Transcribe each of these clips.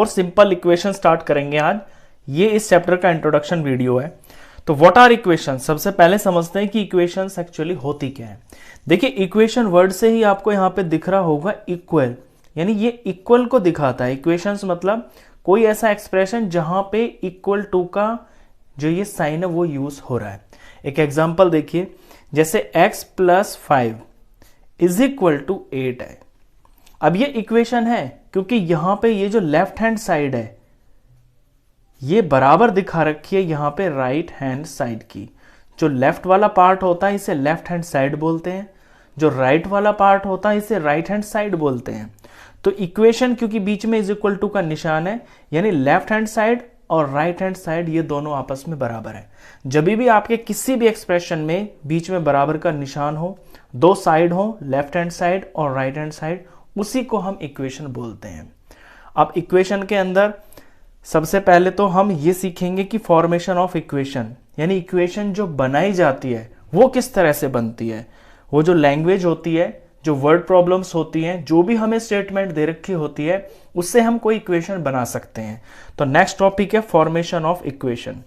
और simple equation start करेंगे आज। ये इस चैप्टर का इंट्रोडक्शन वीडियो है। तो व्हाट आर इक्वेशन, सबसे पहले समझते हैं कि इक्वेशंस एक्चुअली होती क्या है। देखिए इक्वेशन वर्ड से ही आपको यहाँ पे दिख रहा होगा इक्वल, यानी ये इक्वल को दिखाता है। इक्वेशंस मतलब कोई ऐसा एक्सप्रेशन जहां पे इक्वल टू का जो ये साइन है वो यूज हो रहा है। एक एग्जांपल देखिए, जैसे x + 5 इज इक्वल टू 8 है। अब ये इक्वेशन है क्योंकि यहां पे ये जो लेफ्ट हैंड साइड है ये बराबर दिखा रखी है यहां पे राइट हैंड साइड की। जो लेफ्ट वाला पार्ट होता है इसे लेफ्ट हैंड साइड बोलते हैं, जो राइट वाला पार्ट होता है इसे राइट हैंड साइड बोलते हैं। तो इक्वेशन क्योंकि बीच में इज इक्वल टू का निशान है, यानी लेफ्ट हैंड साइड और राइट हैंड साइड ये दोनों आपस में बराबर है। जब भी आपके किसी भी एक्सप्रेशन में बीच में बराबर का निशान हो, दो साइड हो, लेफ्ट हैंड साइड और राइट हैंड साइड, उसी को हम इक्वेशन बोलते हैं। अब इक्वेशन के अंदर सबसे पहले तो हम ये सीखेंगे कि फॉर्मेशन ऑफ इक्वेशन, यानी इक्वेशन जो बनाई जाती है वो किस तरह से बनती है। वो जो लैंग्वेज होती है, जो वर्ड प्रॉब्लम्स होती हैं, जो भी हमें स्टेटमेंट दे रखी होती है उससे हम कोई इक्वेशन बना सकते हैं। तो नेक्स्ट टॉपिक है formation of equation.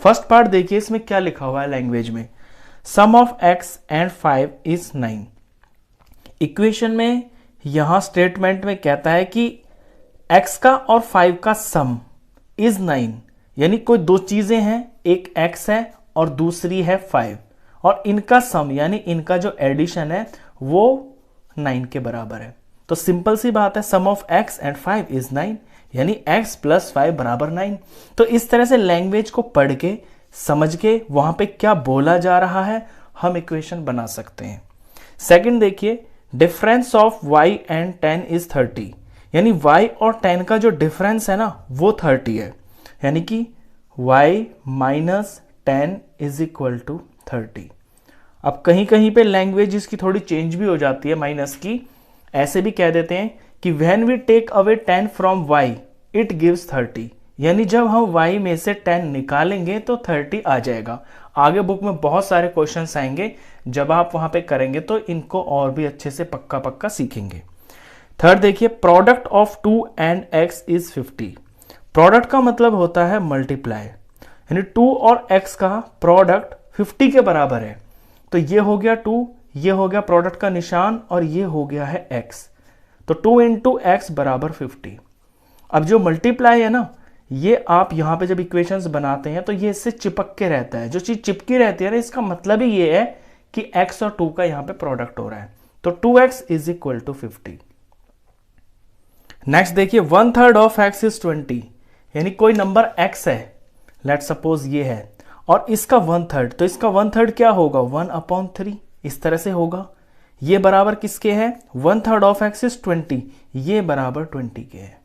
First part देखिए, इसमें क्या लिखा हुआ है लैंग्वेज में, sum of x and 5 is 9। Equation में यहां स्टेटमेंट में कहता है कि x का और 5 का सम इज 9, यानी कोई दो चीजें हैं, एक x है और दूसरी है 5, और इनका सम यानी इनका जो एडिशन है वो 9 के बराबर है। तो सिंपल सी बात है, सम ऑफ x एंड 5 इज 9, यानी x + 5 = 9। तो इस तरह से लैंग्वेज को पढ़ के समझ के वहां पे क्या बोला जा रहा है हम इक्वेशन बना सकते हैं। सेकंड देखिए, difference of y and 10 is 30, यानी y और 10 का जो डिफरेंस है ना वो 30 है, यानी कि y - 10 इज इक्वल टू 30। अब कहीं कहीं पे लैंग्वेज इसकी थोड़ी चेंज भी हो जाती है माइनस की, ऐसे भी कह देते हैं कि when we take away 10 from y it gives 30, यानी जब हम y में से 10 निकालेंगे तो 30 आ जाएगा। आगे बुक में बहुत सारे क्वेश्चंस आएंगे, जब आप वहां पे करेंगे तो इनको और भी अच्छे से पक्का पक्का सीखेंगे। थर्ड देखिए, product of 2 and x is 50। Product का मतलब होता है मल्टीप्लाई, यानी 2 और x का प्रोडक्ट 50 के बराबर है। तो ये हो गया 2, ये हो गया प्रोडक्ट का निशान, और ये हो गया है x। तो 2 × x = 50। अब जो मल्टीप्लाई है ना, ये आप यहां पे जब इक्वेशंस बनाते हैं तो ये इससे चिपक के रहता है। जो चीज चिपकी रहती है ना, इसका मतलब ही ये है कि x और 2 का यहां पे प्रोडक्ट हो रहा है। तो 2x is equal to 50। Next देखिए, 1/3 ऑफ x इज 20, यानी कोई नंबर x है, लेट सपोज ये है, और इसका 1/3, तो इसका 1/3 क्या होगा, 1/3 इस तरह से होगा। ये बराबर किसके है, 1/3 ऑफ x इज 20, ये बराबर 20 के है।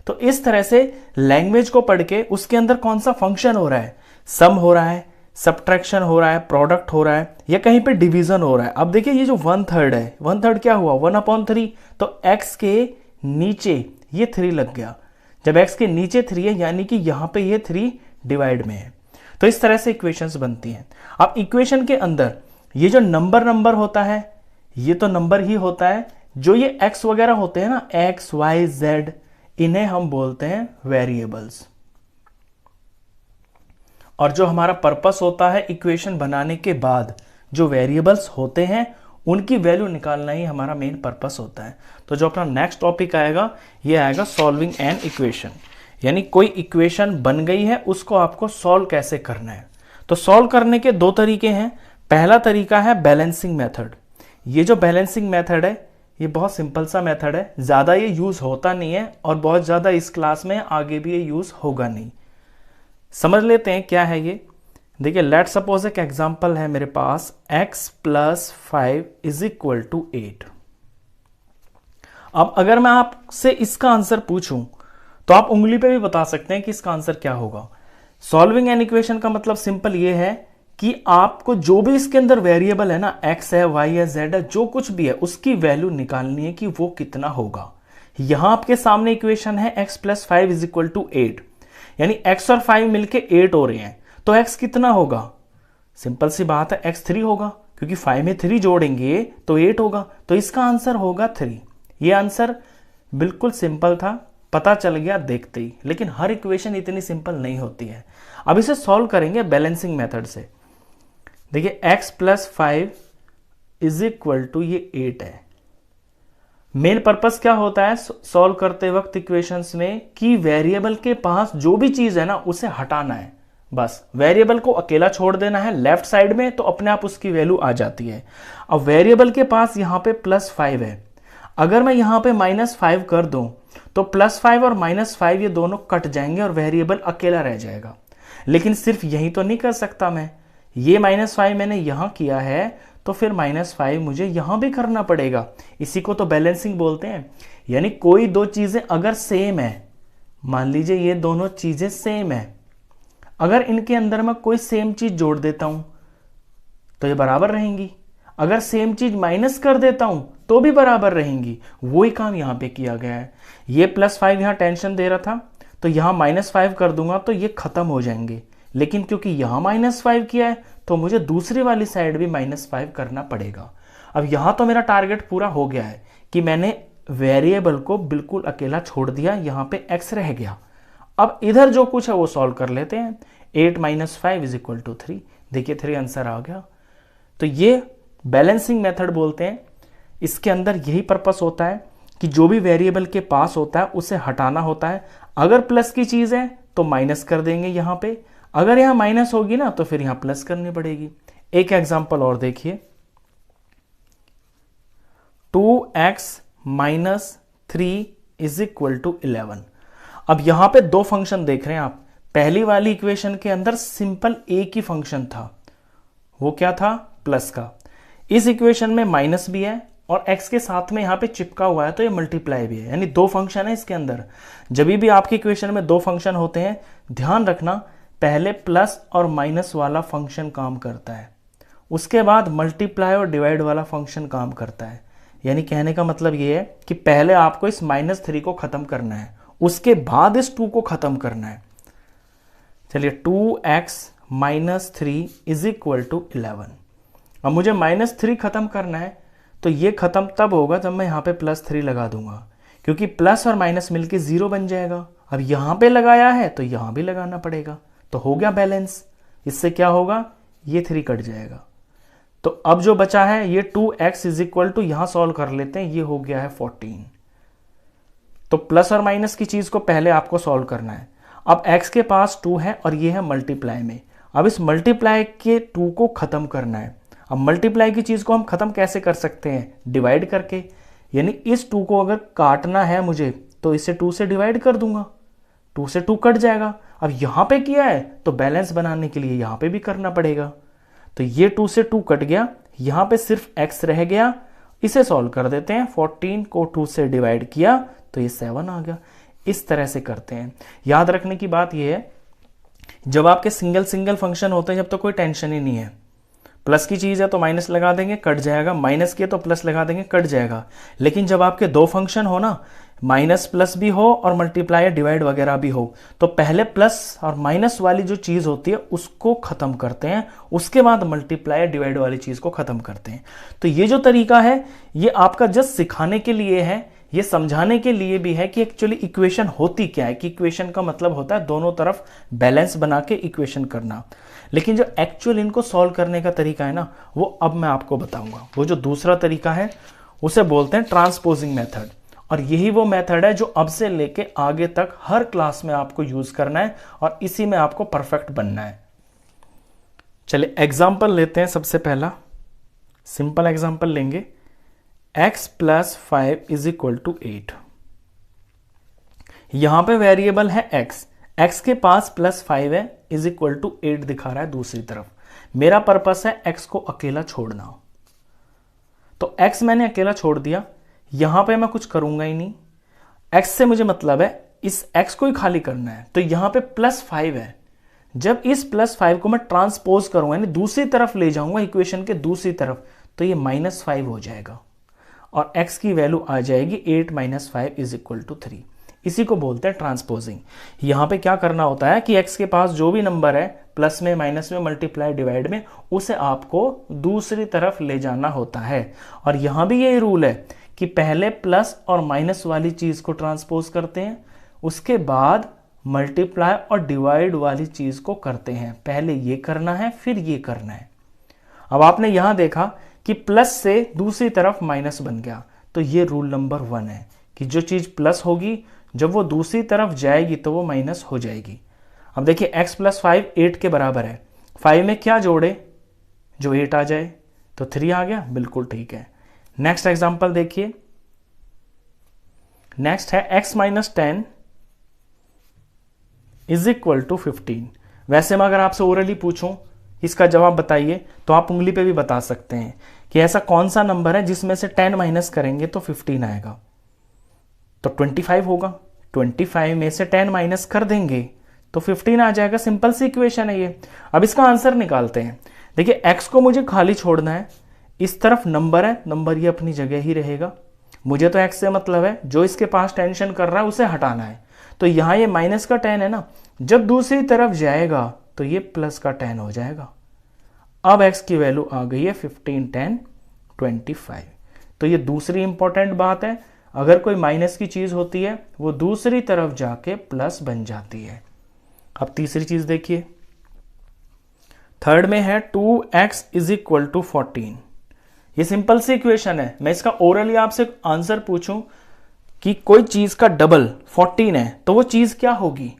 तो इस तरह से लैंग्वेज को पढ़ के उसके अंदर कौन सा फंक्शन हो रहा है, सम हो रहा है, सब्ट्रैक्शन हो रहा है, प्रोडक्ट हो रहा है, या कहीं पे डिवीजन हो रहा है। अब देखिए ये जो 1/3 है, 1/3 क्या हुआ, 1/3, तो x के नीचे ये 3 लग गया। जब x के नीचे 3 है यानी कि यहां पे ये 3 डिवाइड में है। तो इस तरह से इक्वेशंस बनती हैं। अब इक्वेशन के अंदर ये जो नंबर होता है ये तो नंबर ही होता है, जो ये x वगैरह होते हैं ना, x, y, z, इन्हें हम बोलते हैं वेरिएबल्स। और जो हमारा पर्पस होता है इक्वेशन बनाने के बाद, जो वेरिएबल्स होते हैं उनकी वैल्यू निकालना ही हमारा मेन पर्पस होता है। तो जो अपना नेक्स्ट टॉपिक आएगा ये आएगा सॉल्विंग एन इक्वेशन, यानी कोई इक्वेशन बन गई है उसको आपको सॉल्व कैसे करना है। तो सॉल्व करने के दो तरीके हैं। पहला तरीका है बैलेंसिंग मेथड। ये जो बैलेंसिंग मेथड है ये बहुत सिंपल सा मेथड है, ज्यादा ये यूज होता नहीं है और बहुत ज्यादा इस क्लास में आगे भी ये यूज होगा नहीं। समझ लेते हैं क्या है ये। देखिए लेट सपोज एक एग्जांपल है मेरे पास, x + 5 इज इक्वल टू 8। अब अगर मैं आपसे इसका आंसर पूछूं तो आप उंगली पे भी बता सकते हैं कि इसका आंसर क्या होगा। सॉल्विंग एन इक्वेशन का मतलब सिंपल ये है कि आपको जो भी इसके अंदर वेरिएबल है ना, x है, y है, z है, जो कुछ भी है उसकी वैल्यू निकालनी है कि वो कितना होगा। यहां आपके सामने इक्वेशन है x + 5 इज इक्वल टू 8, यानी x और 5 मिलके 8 हो रहे हैं। तो x कितना होगा, सिंपल सी बात है, x 3 होगा, क्योंकि 5 में 3 जोड़ेंगे तो 8 होगा। तो इसका आंसर होगा 3। ये आंसर बिल्कुल सिंपल था, पता चल गया देखते ही। लेकिन हर इक्वेशन इतनी सिंपल नहीं होती है। अब इसे सॉल्व करेंगे बैलेंसिंग मेथड से। देखिए x plus 5 is equal to ये 8 है। मेन पर्पस क्या होता है सॉल्व करते वक्त इक्वेशंस में कि वेरिएबल के पास जो भी चीज है ना उसे हटाना है। बस वेरिएबल को अकेला छोड़ देना है लेफ्ट साइड में, तो अपने आप उसकी वैल्यू आ जाती है। अब वेरिएबल के पास यहां पे +5 है, अगर मैं यहां पे -5 कर दूं तो +5 और -5 ये दोनों कट जाएंगे और वेरिएबल अकेला रह जाएगा। लेकिन सिर्फ यही तो नहीं कर सकता मैं, ये -5 मैंने यहां किया है तो फिर -5 मुझे यहां भी करना पड़ेगा। इसी को तो बैलेंसिंग बोलते हैं। यानी कोई दो चीजें अगर सेम है, मान लीजिए ये दोनों चीजें सेम है, अगर इनके अंदर मैं कोई सेम चीज जोड़ देता हूं तो ये बराबर रहेंगी, अगर सेम चीज माइनस कर देता हूं तो भी बराबर रहेंगी। वही काम यहां पे किया गया है। ये +5 यहां टेंशन दे रहा था तो यहां -5 कर दूंगा तो ये खत्म हो जाएंगे। लेकिन क्योंकि यहां -5 किया है तो मुझे दूसरी वाली साइड भी -5 करना पड़ेगा। अब यहां तो मेरा टारगेट पूरा हो गया है कि मैंने वेरिएबल को बिल्कुल अकेला छोड़ दिया, यहां पे x रह गया। अब इधर जो कुछ है वो सॉल्व कर लेते हैं। 8 - 5 = 3। देखिए 3 आंसर आ गया। तो ये बैलेंसिंग मेथड बोलते हैं। इसके अंदर यही पर्पस होता है कि जो भी वेरिएबल के पास होता है उसे हटाना होता है। अगर प्लस की चीज है तो माइनस कर देंगे यहां पे, अगर यहां माइनस होगी ना तो फिर यहां प्लस करनी पड़ेगी। एक एग्जांपल और देखिए, 2x - 3 = 11। अब यहां पे दो फंक्शन देख रहे हैं आप। पहली वाली इक्वेशन के अंदर सिंपल एक ही फंक्शन था, वो क्या था, प्लस का। इस इक्वेशन में माइनस भी है और x के साथ में यहां पे चिपका हुआ है तो ये मल्टीप्लाई भी है, यानी दो फंक्शन है इसके अंदर। जब भी आपकी इक्वेशन में दो फंक्शन होते हैं, ध्यान रखना पहले प्लस और माइनस वाला फंक्शन काम करता है, उसके बाद मल्टीप्लाई और डिवाइड वाला फंक्शन काम करता है। यानी कहने का मतलब ये है कि पहले आपको इस -3 को खत्म करना है, उसके बाद इस 2 को खत्म करना है। चलिए 2x - 3 = 11। अब मुझे -3 खत्म करना है तो ये खत्म तब होगा जब मैं यहां पे +3 लगा दूंगा, क्योंकि प्लस और माइनस मिलके 0 बन जाएगा। अब यहां पे लगाया है तो यहां भी लगाना पड़ेगा, तो हो गया बैलेंस। इससे क्या होगा, ये 3 कट जाएगा। तो अब जो बचा है ये 2x = यहां सॉल्व कर लेते हैं, ये हो गया है 14। तो प्लस और माइनस की चीज को पहले आपको सॉल्व करना है। अब x के पास 2 है और ये है मल्टीप्लाई में। अब इस मल्टीप्लाई के 2 को खत्म करना है। अब मल्टीप्लाई की चीज को हम खत्म कैसे कर सकते हैं, डिवाइड करके। यानी इस 2 को अगर काटना है मुझे तो इसे 2 से डिवाइड कर दूंगा, 2 से 2 कट जाएगा। अब यहां पे किया है तो बैलेंस बनाने के लिए यहां पे भी करना पड़ेगा। तो ये 2 से 2 कट गया, यहां पे सिर्फ x रह गया। इसे सॉल्व कर देते हैं। 14 को 2 से डिवाइड किया तो ये 7 आ गया। इस तरह से करते हैं। याद रखने की बात यह है, जब आपके सिंगल सिंगल फंक्शन होते हैं जब तो कोई टेंशन ही नहीं है। प्लस की चीज है तो माइनस लगा देंगे, कट जाएगा, माइनस की है तो प्लस लगा देंगे, कट जाएगा। लेकिन जब आपके दो फंक्शन हो ना, माइनस प्लस भी हो और मल्टीप्लाई डिवाइड वगैरह भी हो, तो पहले प्लस और माइनस वाली जो चीज होती है उसको खत्म करते हैं, उसके बाद मल्टीप्लाई डिवाइड वाली चीज को खत्म करते हैं। तो ये जो तरीका है ये आपका जस्ट सिखाने के लिए है, ये समझाने के लिए भी है कि एक्चुअली इक्वेशन होती क्या है। कि इक्वेशन का मतलब होता है दोनों तरफ बैलेंस बना के इक्वेशन करना। लेकिन जो एक्चुअल इनको सॉल्व करने का तरीका है ना, वो अब मैं आपको बताऊंगा। वो जो दूसरा तरीका है उसे बोलते हैं ट्रांसपोजिंग मेथड। और यही वो मेथड है जो अब से लेके आगे तक हर क्लास में आपको यूज करना है और इसी में आपको परफेक्ट बनना है। चलिए एग्जाम्पल लेते हैं। सबसे पहला सिंपल एग्जाम्पल लेंगे, x + 5 = 8। यहां पे वेरिएबल है x के पास +5 है, = 8 दिखा रहा है दूसरी तरफ। मेरा पर्पस है x को अकेला छोड़ना, तो x मैंने अकेला छोड़ दिया। यहां पे मैं कुछ करूंगा ही नहीं, x से मुझे मतलब है इस x को ही खाली करना है। तो यहां पे +5 है, जब इस +5 को मैं ट्रांसपोज करूंगा यानी दूसरी तरफ ले जाऊंगा इक्वेशन के दूसरी तरफ, तो ये -5 हो जाएगा और x की वैल्यू आ जाएगी 8 - 5 = 3। इसी को बोलते हैं ट्रांसपोजिंग। यहां पे क्या करना होता है कि x के पास जो भी नंबर है, प्लस में, माइनस में, मल्टीप्लाई, डिवाइड में, उसे आपको दूसरी तरफ ले जाना होता है। और यहां भी यही रूल है कि पहले प्लस और माइनस वाली चीज को ट्रांसपोज करते हैं, उसके बाद मल्टीप्लाई और डिवाइड वाली चीज को करते हैं। पहले ये करना है, फिर ये करना है। अब आपने यहां देखा कि प्लस से दूसरी तरफ माइनस बन गया, तो ये रूल नंबर 1 है कि जो चीज प्लस होगी जब वो दूसरी तरफ जाएगी तो वो माइनस हो जाएगी। अब देखिए x + 5 8 के बराबर है। 5 में क्या जोड़े जो 8 आ जाए, तो 3 आ गया, बिल्कुल ठीक है। नेक्स्ट एग्जांपल देखिए, नेक्स्ट है x - 10 = 15। वैसे मैं अगर आपसे ओरली पूछूं इसका जवाब बताइए, तो आप उंगली पे भी बता सकते हैं कि ऐसा कौन सा नंबर है जिसमें से 10 माइनस करेंगे तो 15 आएगा। तो 25 होगा। 25 में से 10 माइनस कर देंगे तो 15 आ जाएगा। सिंपल सी इक्वेशन है ये। अब इसका आंसर निकालते हैं। देखिए x को मुझे खाली छोड़ना है, इस तरफ नंबर है, नंबर ये अपनी जगह ही रहेगा। मुझे तो x से मतलब है, जो इसके पास टेंशन कर रहा है उसे हटाना है। तो यहां ये माइनस का 10 है ना, जब दूसरी तरफ जाएगा तो ये प्लस का 10 हो जाएगा। अब x की वैल्यू आ गई है 15, 10, 25। तो ये दूसरी इंपॉर्टेंट बात है, अगर कोई माइनस की चीज होती है वो दूसरी तरफ जाके प्लस बन जाती है। अब तीसरी चीज देखिए, थर्ड में है 2x = 14। ये सिंपल सी इक्वेशन है। मैं इसका ओरली आपसे आंसर पूछूं कि कोई चीज का डबल 14 है तो वो चीज क्या होगी?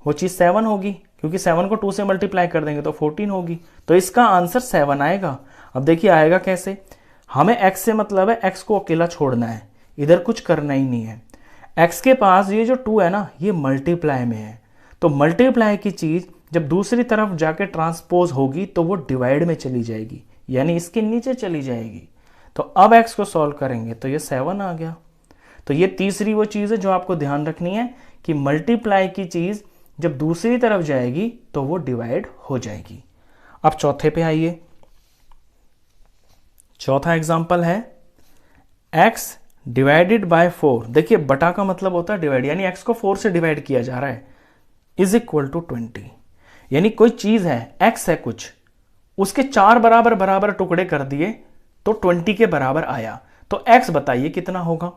वो चीज 7 होगी, क्योंकि 7 को 2 से मल्टीप्लाई कर देंगे तो 14 होगी। तो इसका आंसर 7 आएगा। अब देखिए आएगा कैसे, हमें x से मतलब है x को अकेला छोड़ना है, इधर कुछ करना ही नहीं है। x के पास ये जो 2 है ना, ये मल्टीप्लाई में है, तो मल्टीप्लाई की चीज जब दूसरी तरफ जाके ट्रांसपोज होगी तो वो डिवाइड में चली जाएगी, यानी इसके नीचे चली जाएगी। तो अब x को सॉल्व करेंगे तो ये 7 आ गया। तो ये तीसरी वो चीज है जो आपको ध्यान रखनी है कि मल्टीप्लाई की चीज जब दूसरी तरफ जाएगी तो वो डिवाइड हो जाएगी। अब चौथे पे आइए। चौथा एग्जांपल है x ÷ 4। देखिए बटा का मतलब होता है डिवाइड, यानी x को 4 से डिवाइड किया जा रहा है, = 20। यानी कोई चीज है, x है कुछ, उसके 4 बराबर बराबर टुकड़े कर दिए तो 20 के बराबर आया। तो x बताइए कितना होगा।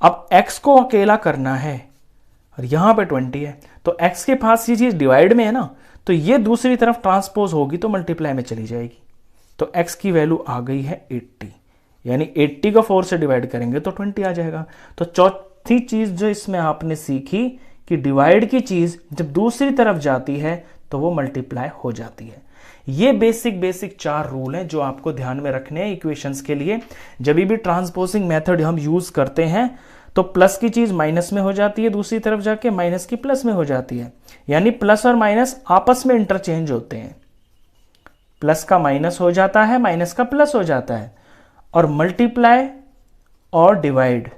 अब x को अकेला करना है और यहां पे 20 है, तो x के पास ये चीज डिवाइड में है ना, तो ये दूसरी तरफ ट्रांसपोज होगी तो मल्टीप्लाई में चली जाएगी। तो x की वैल्यू आ गई है 80, यानी 80 को 4 से डिवाइड करेंगे तो 20 आ जाएगा। तो चौथी चीज जो इसमें आपने सीखी कि डिवाइड की चीज जब दूसरी तरफ जाती है तो वो मल्टीप्लाई हो जाती है। ये बेसिक 4 रूल हैं जो आपको ध्यान में रखने हैं इक्वेशंस के लिए। जब भी ट्रांसपोजिंग मेथड हम यूज करते हैं तो प्लस की चीज माइनस में हो जाती है, दूसरी तरफ जाके माइनस की प्लस में हो जाती है, यानी प्लस और माइनस आपस में इंटरचेंज होते हैं। प्लस का माइनस हो जाता है, माइनस का प्लस हो जाता है, और मल्टीप्लाई और डिवाइड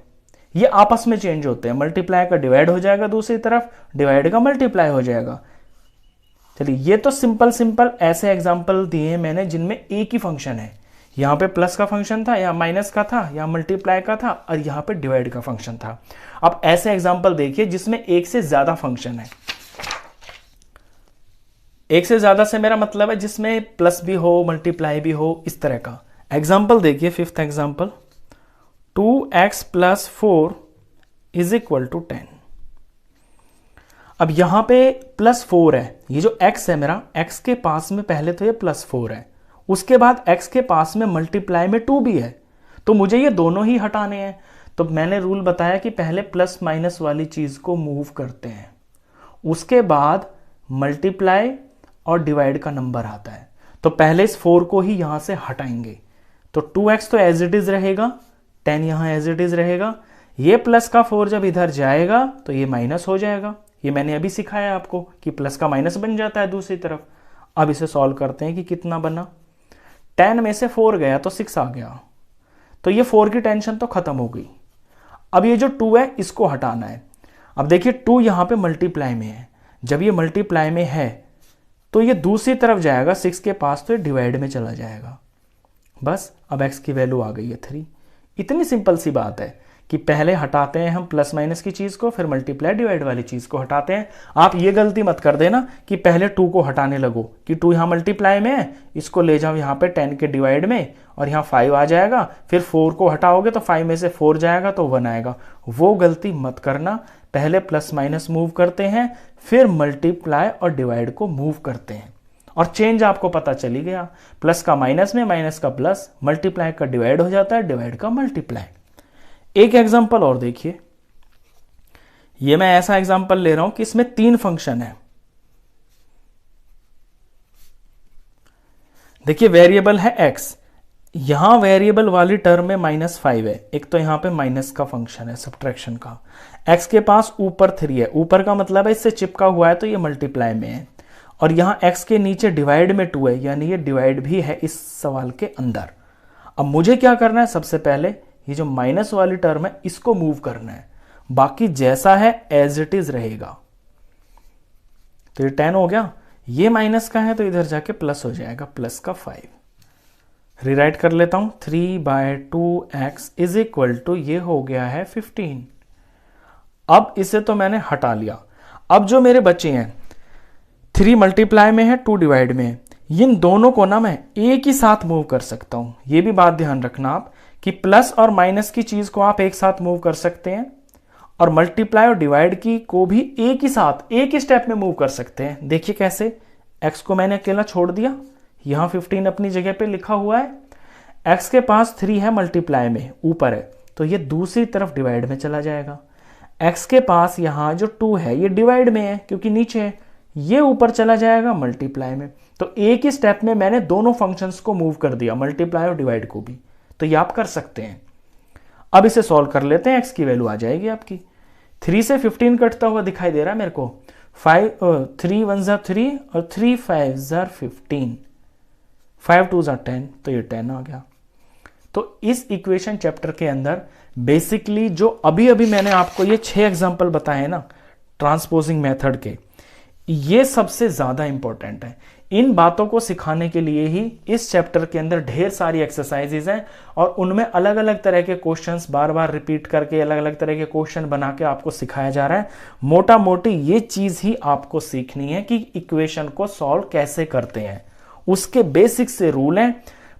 ये आपस में चेंज होते हैं। मल्टीप्लाई का डिवाइड हो जाएगा दूसरी तरफ, डिवाइड का मल्टीप्लाई हो जाएगा। चलिए ये तो सिंपल ऐसे एग्जांपल दिए मैंने जिनमें एक ही फंक्शन है। यहां पे प्लस का फंक्शन था, या माइनस का था, या मल्टीप्लाई का था, और यहां पे डिवाइड का फंक्शन था। अब ऐसे एग्जांपल देखिए जिसमें एक से ज्यादा फंक्शन है। एक से ज्यादा से मेरा मतलब है जिसमें प्लस भी हो, मल्टीप्लाई भी हो, इस तरह का। एग्जांपल देखिए, 5th एग्जांपल, 2x + 4 = 10। अब यहां पे +4 है, ये जो x है मेरा, x के पास में पहले तो ये +4 है, उसके बाद x के पास में मल्टीप्लाई में 2 भी है, तो मुझे ये दोनों ही हटाने हैं। तो मैंने रूल बताया कि पहले प्लस माइनस वाली चीज को मूव करते हैं, उसके बाद मल्टीप्लाई और डिवाइड का नंबर आता है। तो पहले इस 4 को ही यहां से हटाएंगे, तो 2x तो एज इट इज रहेगा, 10 यहां एज इट इज रहेगा। ये प्लस का 4 जब इधर जाएगा तो ये माइनस हो जाएगा। ये मैंने अभी सिखाया आपको कि प्लस का माइनस बन जाता है दूसरी तरफ। अब इसे सॉल्व करते हैं कि कितना बना। 10 में से 4 गया तो 6 आ गया, तो ये 4 की टेंशन तो खत्म हो गई। अब ये जो 2 है इसको हटाना है। अब देखिए 2 यहां पे मल्टीप्लाई में है, जब ये मल्टीप्लाई में है तो ये दूसरी तरफ जाएगा 6 के पास, तो ये डिवाइड में चला जाएगा। बस अब x की वैल्यू आ गई है 3। इतनी सिंपल सी बात है कि पहले हटाते हैं हम प्लस माइनस की चीज को, फिर मल्टीप्लाई डिवाइड वाली चीज को हटाते हैं। आप ये गलती मत कर देना कि पहले 2 को हटाने लगो कि 2 यहां मल्टीप्लाई में है, इसको ले जाओ यहां पे 10 के डिवाइड में, और यहां 5 आ जाएगा, फिर 4 को हटाओगे तो 5 में से 4 जाएगा तो 1 आएगा। वो गलती मत करना। पहले प्लस माइनस मूव करते हैं, फिर मल्टीप्लाई और डिवाइड को मूव करते हैं, और चेंज आपको पता चली गया, प्लस का माइनस में, माइनस का प्लस, मल्टीप्लाई का डिवाइड हो जाता है, डिवाइड का मल्टीप्लाई। एक एग्जांपल और देखिए, ये मैं ऐसा एग्जांपल ले रहा हूं कि इसमें 3 फंक्शन है। देखिए वेरिएबल है x, यहां वेरिएबल वाली टर्म में -5 है, एक तो यहां पे माइनस का फंक्शन है सब्ट्रैक्शन का, x के पास ऊपर 3 है, ऊपर का मतलब है इससे चिपका हुआ है तो ये मल्टीप्लाई में है, और यहां x के नीचे डिवाइड में 2 है, यानी ये डिवाइड भी है इस सवाल के अंदर। अब मुझे क्या करना है, सबसे पहले ये जो माइनस वाली टर्म है इसको मूव करना है, बाकी जैसा है एज इट इज रहेगा। तो ये 10 हो गया, ये माइनस का है तो इधर जाके प्लस हो जाएगा, प्लस का 5। रीराइट कर लेता हूं, 3/2x इज इक्वल टू, ये हो गया है 15। अब इसे तो मैंने हटा लिया, अब जो मेरे बचे हैं 3 मल्टीप्लाई में है, 2 डिवाइड में है, इन दोनों को ना मैं एक ही साथ मूव कर सकता हूं। ये भी बात ध्यान रखना आप कि प्लस और माइनस की चीज को आप एक साथ मूव कर सकते हैं, और मल्टीप्लाई और डिवाइड की को भी एक ही साथ एक ही स्टेप में मूव कर सकते हैं। देखिए कैसे, x को मैंने अकेला छोड़ दिया, यहां 15 अपनी जगह पे लिखा हुआ है, x के पास 3 है मल्टीप्लाई में ऊपर है तो ये दूसरी तरफ डिवाइड में चला जाएगा, x के पास यहां जो 2 है ये डिवाइड में है क्योंकि नीचे है, ये ऊपर चला जाएगा मल्टीप्लाई में। तो एक ही स्टेप में मैंने दोनों फंक्शंस को मूव कर दिया, मल्टीप्लाई और डिवाइड को भी। तो ये आप कर सकते हैं। अब इसे सॉल्व कर लेते हैं, x की वैल्यू आ जाएगी आपकी, 3 से 15 कटता हुआ दिखाई दे रहा है मेरे को, 3 1 ज़ा 3 और 3 5 ज़ा 15, 5 2 ज़ा 10, तो ये 10 आ गया। तो इस इक्वेशन चैप्टर के अंदर बेसिकली जो अभी अभी मैंने आपको ये 6 एग्जांपल बताए ना ट्रांसपोजिंग मेथड के, ये सबसे ज्यादा इंपॉर्टेंट है। इन बातों को सिखाने के लिए ही इस चैप्टर के अंदर ढेर सारी एक्सरसाइजेज हैं, और उनमें अलग अलग तरह के क्वेश्चंस बार बार रिपीट करके अलग अलग तरह के क्वेश्चन बना के आपको सिखाया जा रहा है। मोटा मोटी ये चीज ही आपको सीखनी है कि इक्वेशन को सॉल्व कैसे करते हैं। उसके बेसिक से रूल हैं,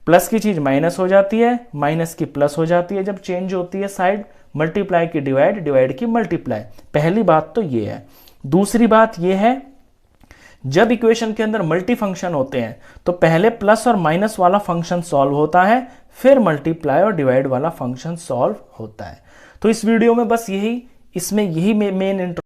प्लस की चीज माइनस हो जाती है, माइनस की प्लस हो जाती है जब चेंज होती है साइड, मल्टीप्लाई की डिवाइड, डिवाइड की मल्टीप्लाई। पहली बात तो ये है। दूसरी बात ये है, जब इक्वेशन के अंदर मल्टी फंक्शन होते हैं तो पहले प्लस और माइनस वाला फंक्शन सॉल्व होता है, फिर मल्टीप्लाई और डिवाइड वाला फंक्शन सॉल्व होता है। तो इस वीडियो में बस यही, इसमें यही मेन